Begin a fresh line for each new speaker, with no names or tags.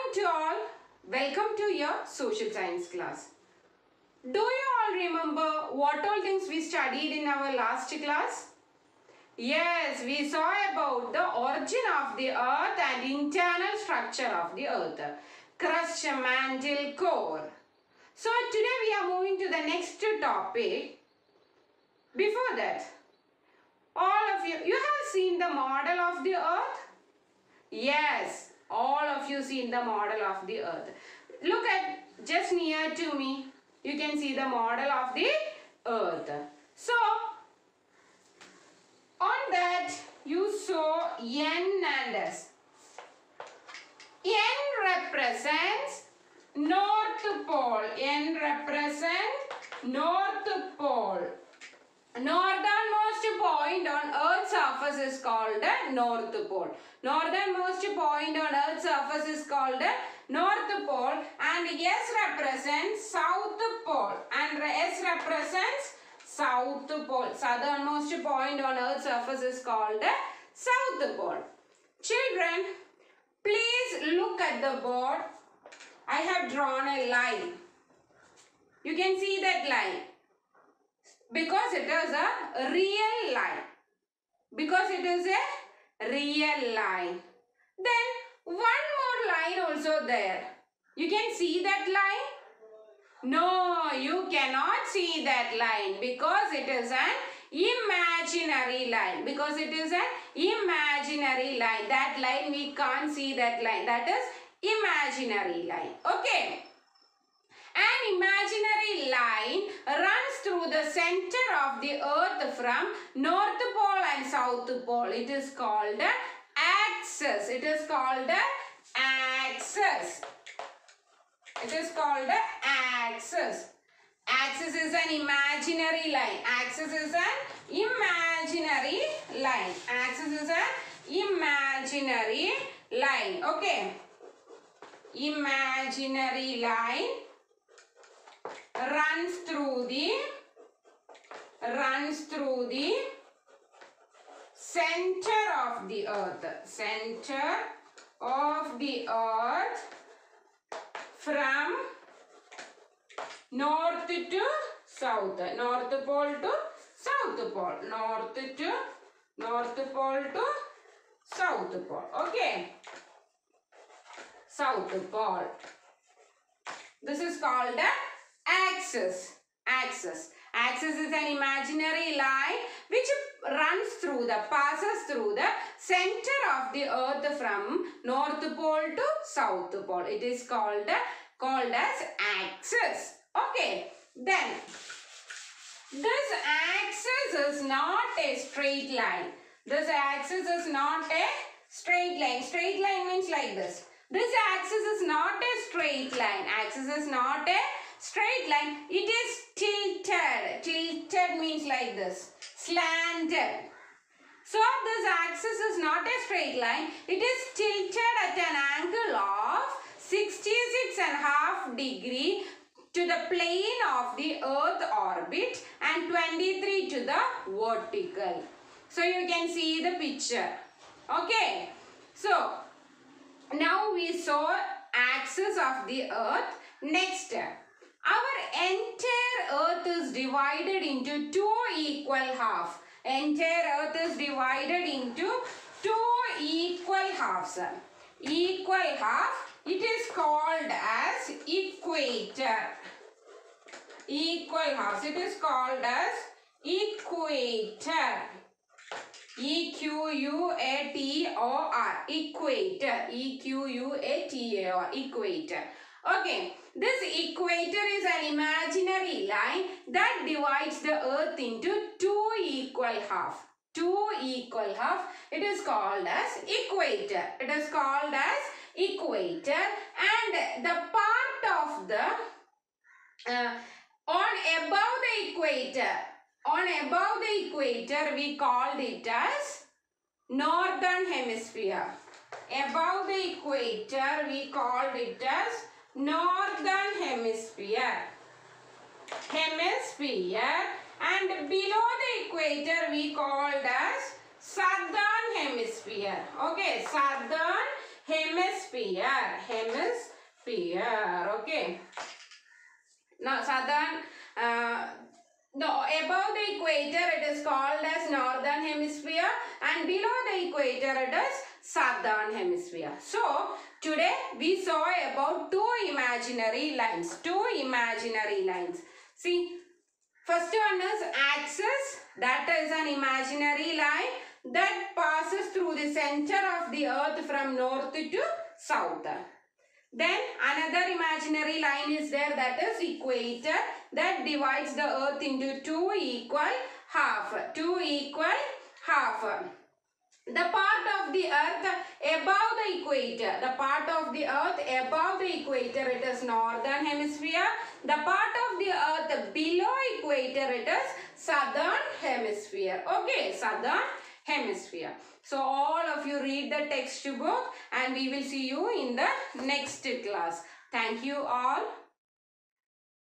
morning to all. Welcome to your social science class. Do you all remember what all things we studied in our last class? Yes, we saw about the origin of the earth and internal structure of the earth. Crust, mantle, core. So today we are moving to the next topic. Before that, all of you have seen the model of the earth? Yes, all of you seen the model of the earth. Look at just near to me. You can see the model of the earth. So, on that you saw N and S. N represents North Pole. N represents North Pole. Northernmost point on Earth's surface is called the North Pole. Northernmost point on Earth's surface is called the North Pole, and S represents South Pole, and S represents South Pole. Southernmost point on Earth's surface is called the South Pole. Children, please look at the board. I have drawn a line. You can see that line. Because it is a real line. Because it is a real line. Then one more line also there. You can see that line? No, you cannot see that line because it is an imaginary line. Because it is an imaginary line. That line we can't see that line. That is imaginary line. Okay. An imaginary line runs through the center of the earth from North Pole and South Pole. It is called the axis. It is called the axis. It is called the axis. Axis is an imaginary line. Axis is an imaginary line. Axis is an imaginary line. Okay. Imaginary line runs through the center of the earth. Center of the earth from north to south. North pole to south pole. North pole to south pole. Okay. South pole. This is called the axis. Axis. Axis is an imaginary line which passes through the center of the earth from North Pole to South Pole. It is called as axis. Okay. Then this axis is not a straight line. This axis is not a straight line. Straight line means like this. This axis is not a straight line. Axis is not a straight line. It is tilted. Tilted means like this. Slanted. So this axis is not a straight line. It is tilted at an angle of 66.5 degree to the plane of the earth orbit and 23 to the vertical. So you can see the picture. Okay. So now we saw axis of the earth. Next, our entire earth is divided into two equal halves. Entire earth is divided into two equal halves. Equal half, it is called as equator. Equal halves, it is called as equator. E-Q-U-A-T-O-R. Equator. E-Q-U-A-T-O-R. Equator. Okay. This equator is an imaginary line that divides the earth into two equal halves. Two equal halves. It is called as equator. It is called as equator. And the part of the above the equator we called it as northern hemisphere. Above the equator we called it as northern hemisphere. And below the equator we called as southern hemisphere. Okay, southern hemisphere. Hemisphere. Okay. Now southern, above the equator it is called as northern hemisphere, and below the equator it is southern hemisphere. So today we saw about two imaginary lines. See, first one is axis, that is an imaginary line that passes through the center of the earth from north to south. Then another imaginary line is there, that is equator, that divides the earth into two equal half. The part of the earth above the equator, it is northern hemisphere. The part of the earth below equator, it is southern hemisphere. Okay, southern hemisphere. So all of you read the textbook, and we will see you in the next class. Thank you all.